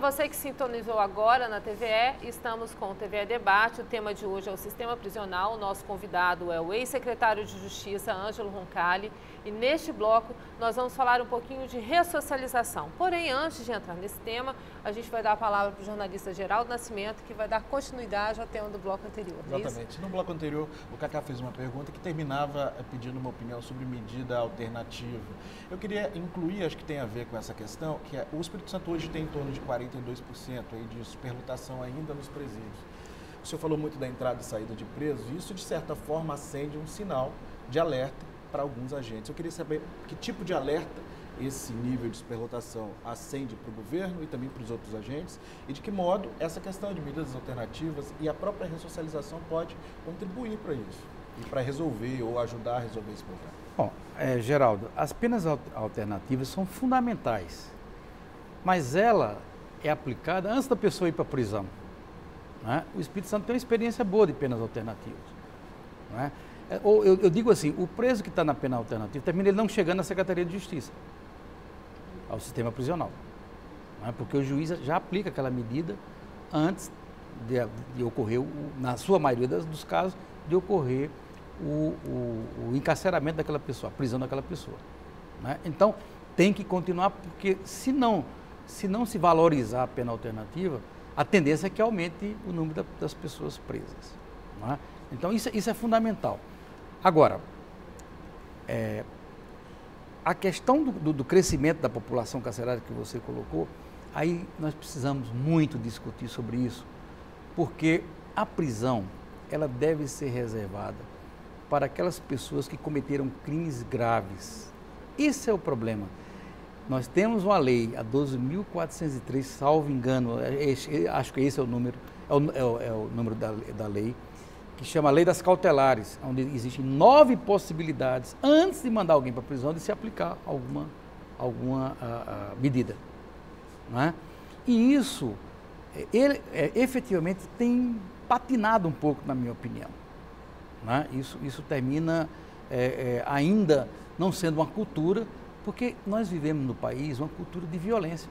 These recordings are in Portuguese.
você que sintonizou agora na TVE, estamos com o TVE Debate. O tema de hoje é o sistema prisional. O nosso convidado é o ex-secretário de Justiça, Ângelo Roncalli. E neste bloco nós vamos falar um pouquinho de ressocialização. Porém, antes de entrar nesse tema, a gente vai dar a palavra para o jornalista Geraldo Nascimento, que vai dar continuidade ao tema do bloco anterior. Exatamente. No bloco anterior, o Cacá fez uma pergunta que terminava pedindo uma opinião sobre medida alternativa. Eu queria incluir, acho que tem a ver com essa questão, que o Espírito Santo hoje tem em torno de 42% aí de superlotação ainda nos presídios. O senhor falou muito da entrada e saída de presos, e isso de certa forma acende um sinal de alerta para alguns agentes. Eu queria saber que tipo de alerta esse nível de superlotação acende para o governo e também para os outros agentes, e de que modo essa questão de medidas alternativas e a própria ressocialização pode contribuir para isso e para resolver ou ajudar a resolver esse problema. Bom, Geraldo, as penas alternativas são fundamentais, mas ela é aplicada antes da pessoa ir para a prisão, né? O Espírito Santo tem uma experiência boa de penas alternativas, né? Eu digo assim, o preso que está na pena alternativa, termina ele não chegando na Secretaria de Justiça, ao sistema prisional, né? Porque o juiz já aplica aquela medida antes de ocorrer, na sua maioria dos casos, de ocorrer o encarceramento daquela pessoa, a prisão daquela pessoa, né? Então, tem que continuar, porque se não se valorizar a pena alternativa, a tendência é que aumente o número das pessoas presas, né? Então, isso é fundamental. Agora, a questão do crescimento da população carcerária que você colocou, aí nós precisamos muito discutir sobre isso, porque a prisão, ela deve ser reservada para aquelas pessoas que cometeram crimes graves. Esse é o problema. Nós temos uma lei, a 12.403, salvo engano, acho que esse é o número, é o número da lei, que chama a Lei das Cautelares, onde existem 9 possibilidades, antes de mandar alguém para a prisão, de se aplicar alguma medida, não é? E isso, efetivamente, tem patinado um pouco, na minha opinião, não é? Isso termina ainda não sendo uma cultura, porque nós vivemos no país uma cultura de violência.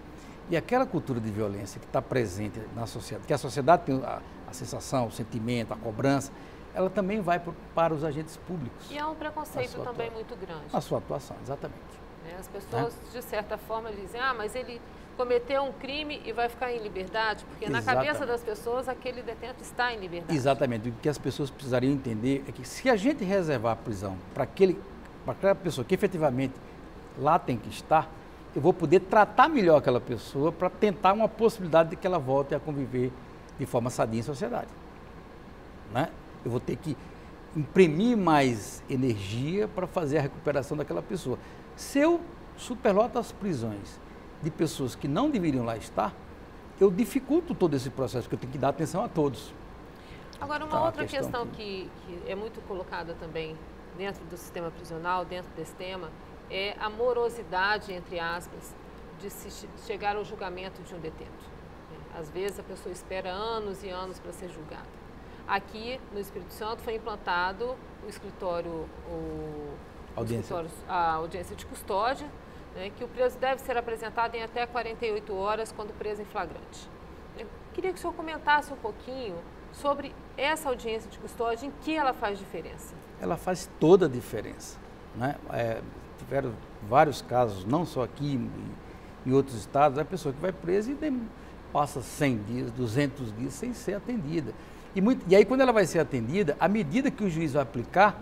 E aquela cultura de violência que está presente na sociedade, que a sociedade tem a sensação, o sentimento, a cobrança, ela também vai para os agentes públicos. E há um preconceito também muito grande. Na sua atuação, exatamente. As pessoas, de certa forma, dizem, mas ele cometeu um crime e vai ficar em liberdade, porque na cabeça das pessoas aquele detento está em liberdade. Exatamente. O que as pessoas precisariam entender é que se a gente reservar a prisão para aquela pessoa que efetivamente lá tem que estar, eu vou poder tratar melhor aquela pessoa para tentar uma possibilidade de que ela volte a conviver de forma sadia em sociedade, né? Eu vou ter que imprimir mais energia para fazer a recuperação daquela pessoa. Se eu superloto as prisões de pessoas que não deveriam lá estar, eu dificulto todo esse processo, porque eu tenho que dar atenção a todos. Agora, uma outra questão que é muito colocada também dentro do sistema prisional, dentro desse tema, é a morosidade, entre aspas, de se chegar ao julgamento de um detento. Às vezes a pessoa espera anos e anos para ser julgada. Aqui no Espírito Santo foi implantado o escritório, a audiência de custódia, né, que o preso deve ser apresentado em até 48 horas quando preso em flagrante. Eu queria que o senhor comentasse um pouquinho sobre essa audiência de custódia, em que ela faz diferença. Ela faz toda a diferença, né? Tiveram vários casos, não só aqui, em outros estados, a pessoa que vai presa e passa 100 dias, 200 dias sem ser atendida. E aí, quando ela vai ser atendida, a medida que o juiz vai aplicar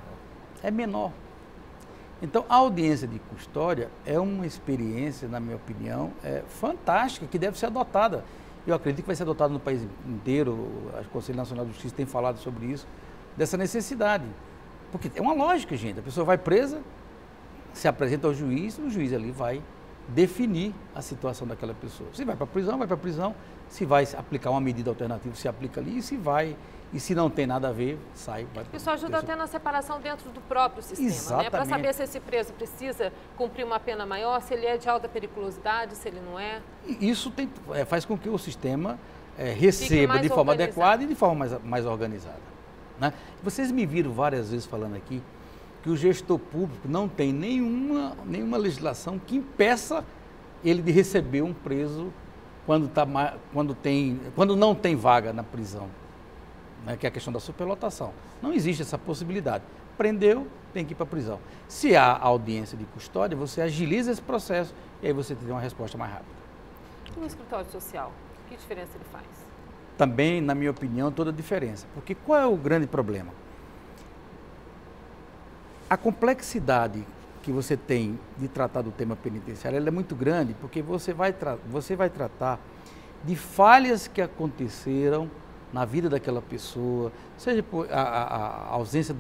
é menor. Então, a audiência de custódia é uma experiência, na minha opinião, fantástica, que deve ser adotada. Eu acredito que vai ser adotada no país inteiro, o Conselho Nacional de Justiça tem falado sobre isso, dessa necessidade. Porque é uma lógica, gente, a pessoa vai presa, se apresenta ao juiz, o juiz ali vai definir a situação daquela pessoa. Se vai para a prisão, se vai aplicar uma medida alternativa, se aplica ali, e se não tem nada a ver, sai. Isso ajuda até na separação dentro do próprio sistema, né? Para saber se esse preso precisa cumprir uma pena maior, se ele é de alta periculosidade, se ele não é. Isso faz com que o sistema receba de forma adequada e de forma mais organizada, né? Vocês me viram várias vezes falando aqui que o gestor público não tem nenhuma legislação que impeça ele de receber um preso quando não tem vaga na prisão, né, que é a questão da superlotação. Não existe essa possibilidade. Prendeu, tem que ir para a prisão. Se há audiência de custódia, você agiliza esse processo e aí você tem uma resposta mais rápida. E no escritório social, que diferença ele faz? Também, na minha opinião, toda a diferença. Porque qual é o grande problema? A complexidade que você tem de tratar do tema penitenciário, ela é muito grande, porque você vai tratar de falhas que aconteceram na vida daquela pessoa, seja por a ausência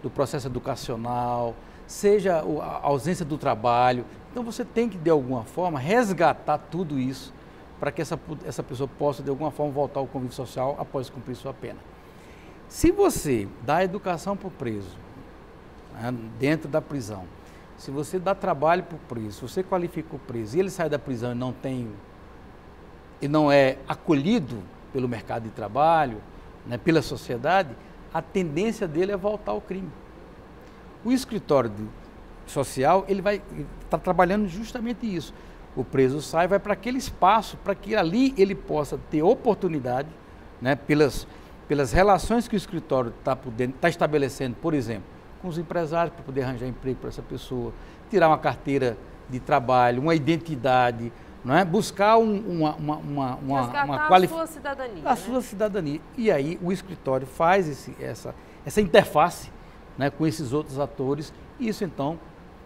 do processo educacional, seja a ausência do trabalho. Então você tem que, de alguma forma, resgatar tudo isso para que essa pessoa possa, de alguma forma, voltar ao convívio social após cumprir sua pena. Se você dá educação para o preso, né, dentro da prisão, se você dá trabalho para o preso, se você qualifica o preso e ele sai da prisão e não é acolhido pelo mercado de trabalho, né, pela sociedade, a tendência dele é voltar ao crime. O escritório social, ele vai estar trabalhando justamente isso. O preso sai, vai para aquele espaço, para que ali ele possa ter oportunidade, né, pelas relações que o escritório está estabelecendo, por exemplo, com os empresários, para poder arranjar emprego para essa pessoa, tirar uma carteira de trabalho, uma identidade, não é? Buscar a sua cidadania. A sua cidadania. E aí o escritório faz essa interface, né, com esses outros atores, e isso então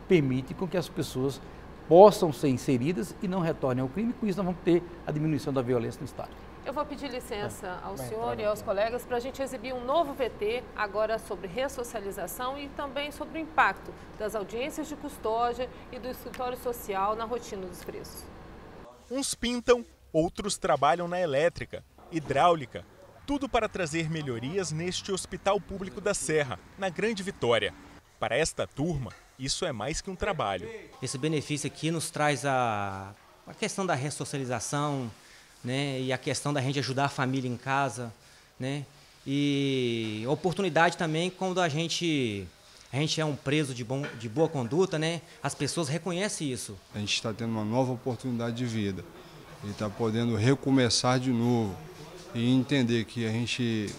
permite com que as pessoas possam ser inseridas e não retornem ao crime, e com isso nós vamos ter a diminuição da violência no Estado. Eu vou pedir licença ao senhor e aos colegas para a gente exibir um novo VT, agora sobre ressocialização e também sobre o impacto das audiências de custódia e do escritório social na rotina dos presos. Uns pintam, outros trabalham na elétrica, hidráulica, tudo para trazer melhorias neste Hospital Público da Serra, na Grande Vitória. Para esta turma, isso é mais que um trabalho. Esse benefício aqui nos traz a questão da ressocialização, né, e a questão da gente ajudar a família em casa, né, e oportunidade também quando a gente é um preso de boa conduta, né, as pessoas reconhecem isso. A gente está tendo uma nova oportunidade de vida, ele está podendo recomeçar de novo e entender que a gente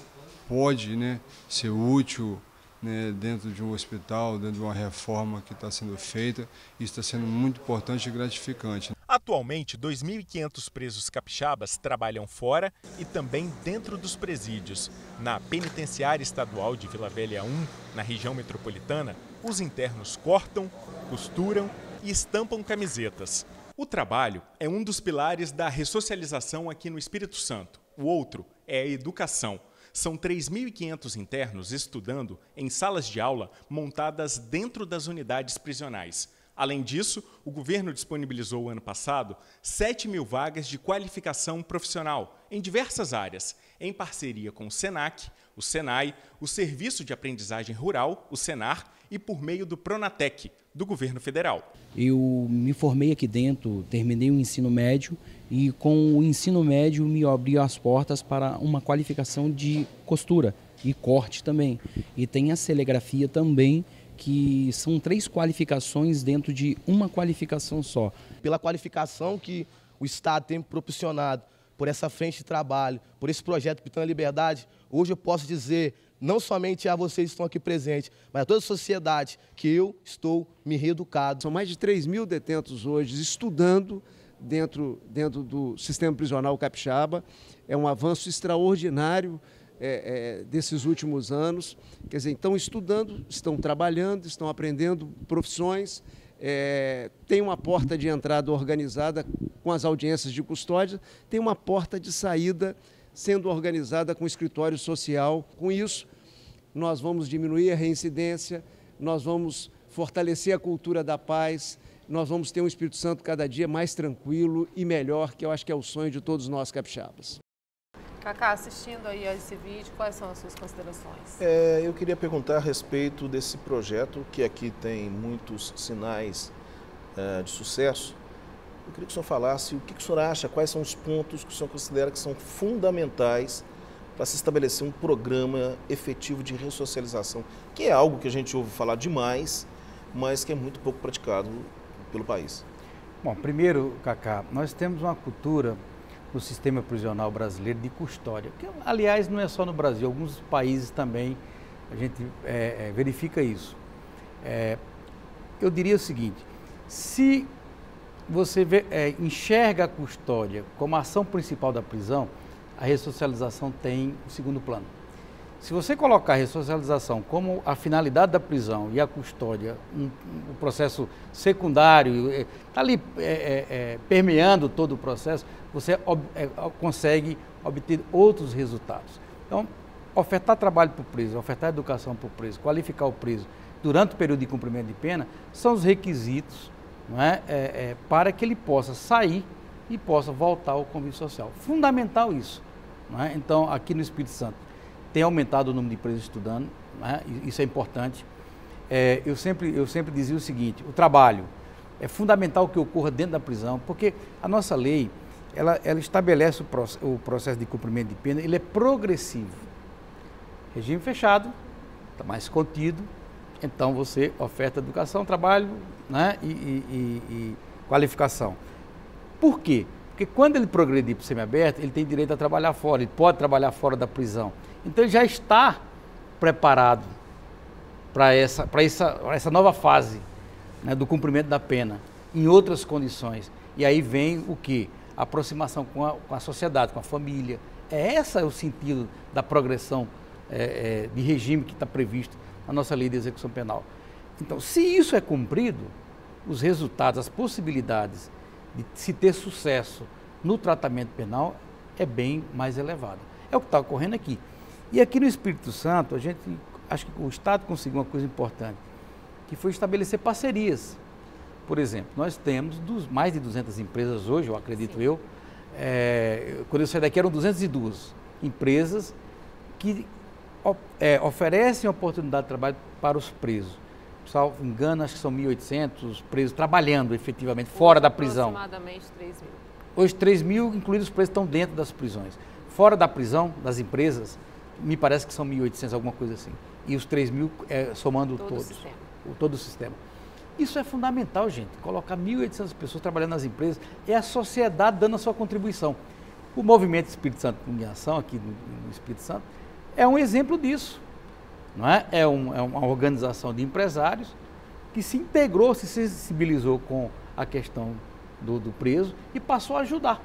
pode, né, ser útil, né, dentro de um hospital, dentro de uma reforma que está sendo feita. Isso está sendo muito importante e gratificante. Atualmente, 2.500 presos capixabas trabalham fora e também dentro dos presídios. Na Penitenciária Estadual de Vila Velha 1, na região metropolitana, os internos cortam, costuram e estampam camisetas. O trabalho é um dos pilares da ressocialização aqui no Espírito Santo. O outro é a educação. São 3.500 internos estudando em salas de aula montadas dentro das unidades prisionais. Além disso, o governo disponibilizou ano passado 7.000 vagas de qualificação profissional em diversas áreas, em parceria com o SENAC, o SENAI, o Serviço de Aprendizagem Rural, o SENAR, e por meio do Pronatec, do governo federal. Eu me formei aqui dentro, terminei o ensino médio e com o ensino médio me abriu as portas para uma qualificação de costura e corte também. E tem a celegrafia também, que são 3 qualificações dentro de uma qualificação só. Pela qualificação que o Estado tem proporcionado, por essa frente de trabalho, por esse projeto Pitando a Liberdade, hoje eu posso dizer, não somente a vocês que estão aqui presentes, mas a toda a sociedade, que eu estou me reeducado. São mais de 3.000 detentos hoje estudando dentro do sistema prisional capixaba. É um avanço extraordinário desses últimos anos. Quer dizer, estão estudando, estão trabalhando, estão aprendendo profissões, tem uma porta de entrada organizada com as audiências de custódia, tem uma porta de saída sendo organizada com o escritório social. Com isso, nós vamos diminuir a reincidência, nós vamos fortalecer a cultura da paz, nós vamos ter um Espírito Santo cada dia mais tranquilo e melhor, que eu acho que é o sonho de todos nós capixabas. Cacá, assistindo aí a esse vídeo, quais são as suas considerações? Eu queria perguntar a respeito desse projeto, que aqui tem muitos sinais de sucesso. Eu queria que o senhor falasse o que o senhor acha, quais são os pontos que o senhor considera que são fundamentais para se estabelecer um programa efetivo de ressocialização, que é algo que a gente ouve falar demais, mas que é muito pouco praticado pelo país. Bom, primeiro, Cacá, nós temos uma cultura no sistema prisional brasileiro de custódia. Que, aliás, não é só no Brasil, alguns países também a gente verifica isso. Eu diria o seguinte, se você enxerga a custódia como a ação principal da prisão, a ressocialização tem o segundo plano. Se você colocar a ressocialização como a finalidade da prisão e a custódia, um processo secundário, está ali permeando todo o processo, você consegue obter outros resultados. Então, ofertar trabalho para o preso, ofertar educação para o preso, qualificar o preso durante o período de cumprimento de pena, são os requisitos, não é? Para que ele possa sair e possa voltar ao convívio social. Fundamental isso. Não é? Então, aqui no Espírito Santo, tem aumentado o número de presos estudando, né? Isso é importante. Eu sempre dizia o seguinte, o trabalho é fundamental que ocorra dentro da prisão, porque a nossa lei, ela estabelece o processo de cumprimento de pena, ele é progressivo. Regime fechado, está mais contido, então você oferta educação, trabalho, né? e qualificação. Por quê? Porque quando ele progredir para o semiaberto, ele tem direito a trabalhar fora, ele pode trabalhar fora da prisão. Então ele já está preparado para essa nova fase, né, do cumprimento da pena, em outras condições. E aí vem o quê? A aproximação com a sociedade, com a família. Esse é o sentido da progressão de regime que está previsto na nossa lei de execução penal. Então, se isso é cumprido, os resultados, as possibilidades de se ter sucesso no tratamento penal é bem mais elevada. É o que está ocorrendo aqui. E aqui no Espírito Santo, acho que o Estado conseguiu uma coisa importante, que foi estabelecer parcerias. Por exemplo, nós temos mais de 200 empresas hoje, eu acredito. Sim. Quando eu saí daqui eram 202 empresas que oferecem oportunidade de trabalho para os presos. Salvo engano, acho que são 1.800 presos trabalhando efetivamente fora da prisão. Aproximadamente 3.000. Hoje 3.000, incluídos os presos, estão dentro das prisões. Fora da prisão, das empresas, me parece que são 1.800, alguma coisa assim. E os 3.000 somando todo o sistema. Isso é fundamental, gente. Colocar 1.800 pessoas trabalhando nas empresas é a sociedade dando a sua contribuição. O Movimento Espírito Santo em Ação, aqui no Espírito Santo, é um exemplo disso. Não é? É uma organização de empresários que se integrou, se sensibilizou com a questão do preso e passou a ajudar.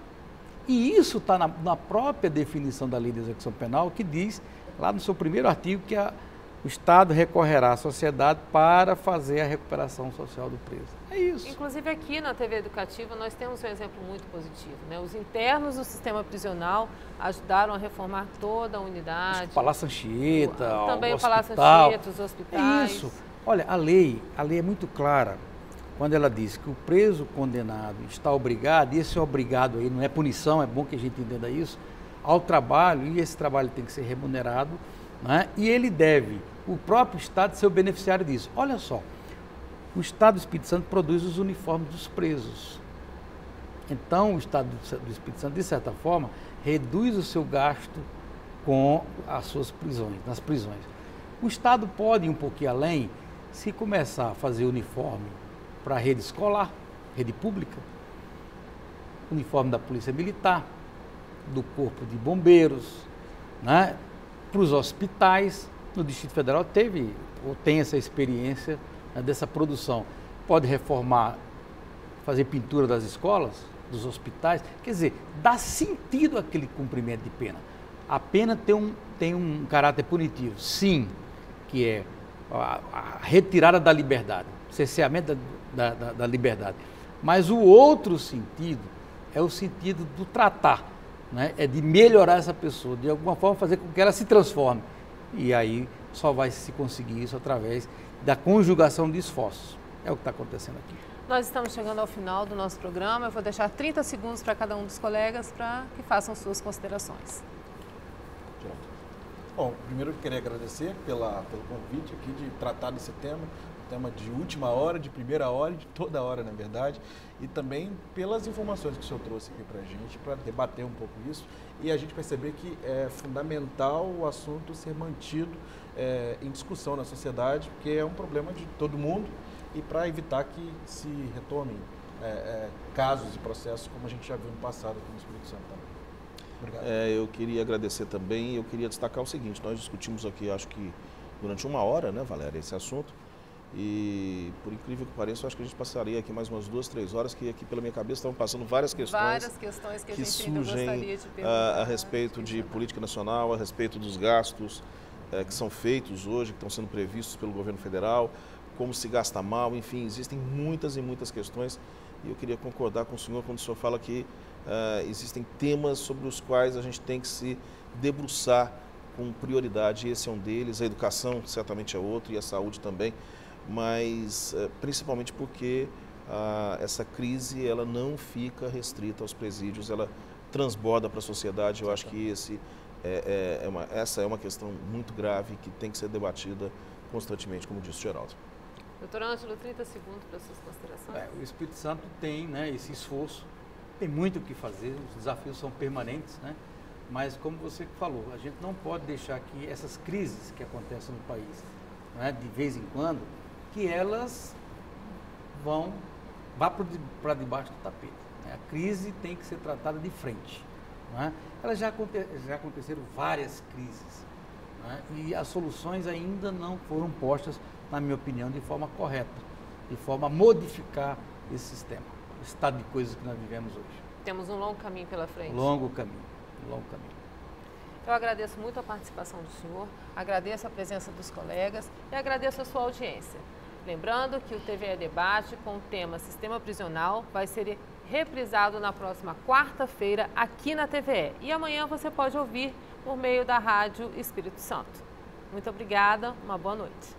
E isso está na própria definição da Lei de Execução Penal, que diz, lá no seu primeiro artigo, que o Estado recorrerá à sociedade para fazer a recuperação social do preso. É isso. Inclusive aqui na TV Educativa nós temos um exemplo muito positivo, né? Os internos do sistema prisional ajudaram a reformar toda a unidade. O Palácio Anchieta, também o Palácio hospital. Anchieta, os hospitais. É isso. Olha, a lei é muito clara quando ela diz que o preso condenado está obrigado, e esse obrigado aí não é punição, é bom que a gente entenda isso, ao trabalho, e esse trabalho tem que ser remunerado, né? E ele deve, o próprio Estado, ser o beneficiário disso. Olha só, o Estado do Espírito Santo produz os uniformes dos presos. Então, o Estado do Espírito Santo, de certa forma, reduz o seu gasto com as suas prisões, nas prisões. O Estado pode ir um pouquinho além, se começar a fazer uniforme para a rede escolar, rede pública, uniforme da Polícia Militar, do Corpo de Bombeiros, né? Para os hospitais. No Distrito Federal tem essa experiência, né, dessa produção. Pode reformar, fazer pintura das escolas, dos hospitais, quer dizer, dá sentido àquele cumprimento de pena. A pena tem um caráter punitivo, sim, que é a retirada da liberdade, o cerceamento da liberdade. Mas o outro sentido é o sentido do tratar, né? É de melhorar essa pessoa, de alguma forma fazer com que ela se transforme. E aí só vai se conseguir isso através da conjugação de esforços. É o que está acontecendo aqui. Nós estamos chegando ao final do nosso programa. Eu vou deixar 30 segundos para cada um dos colegas para que façam suas considerações. Bom, primeiro eu queria agradecer pelo convite aqui de tratar desse tema de última hora, de primeira hora e de toda hora, na verdade, e também pelas informações que o senhor trouxe aqui para a gente, para debater um pouco isso e a gente perceber que é fundamental o assunto ser mantido em discussão na sociedade, porque é um problema de todo mundo e para evitar que se retomem casos e processos como a gente já viu no passado aqui no Espírito Santo também. Eu queria agradecer também, eu queria destacar o seguinte, nós discutimos aqui, acho que durante 1 hora, né, Valéria, esse assunto, e por incrível que pareça, eu acho que a gente passaria aqui mais umas 2, 3 horas, que aqui pela minha cabeça estavam passando várias questões que a gente surgem gostaria de perguntar, a respeito de política nacional, a respeito dos gastos que são feitos hoje, que estão sendo previstos pelo governo federal, como se gasta mal, enfim, existem muitas e muitas questões, e eu queria concordar com o senhor quando o senhor fala que existem temas sobre os quais a gente tem que se debruçar com prioridade, esse é um deles, a educação certamente é outro e a saúde também, mas principalmente porque essa crise ela não fica restrita aos presídios, ela transborda para a sociedade. Eu acho que essa é uma questão muito grave que tem que ser debatida constantemente, como disse o Geraldo. Doutor Ângelo, 30 segundos para suas considerações. O Espírito Santo tem, né, esse esforço, tem muito o que fazer, os desafios são permanentes, né? Mas como você falou, a gente não pode deixar que essas crises que acontecem no país, né, de vez em quando, que elas vá para debaixo do tapete. Né? A crise tem que ser tratada de frente. Né? Elas já aconteceram várias crises, né? E as soluções ainda não foram postas, na minha opinião, de forma correta, de forma a modificar esse sistema, o estado de coisas que nós vivemos hoje. Temos um longo caminho pela frente. Longo caminho. Eu agradeço muito a participação do senhor, agradeço a presença dos colegas e agradeço a sua audiência. Lembrando que o TVE Debate com o tema Sistema Prisional vai ser reprisado na próxima quarta-feira aqui na TVE. E amanhã você pode ouvir por meio da Rádio Espírito Santo. Muito obrigada, uma boa noite.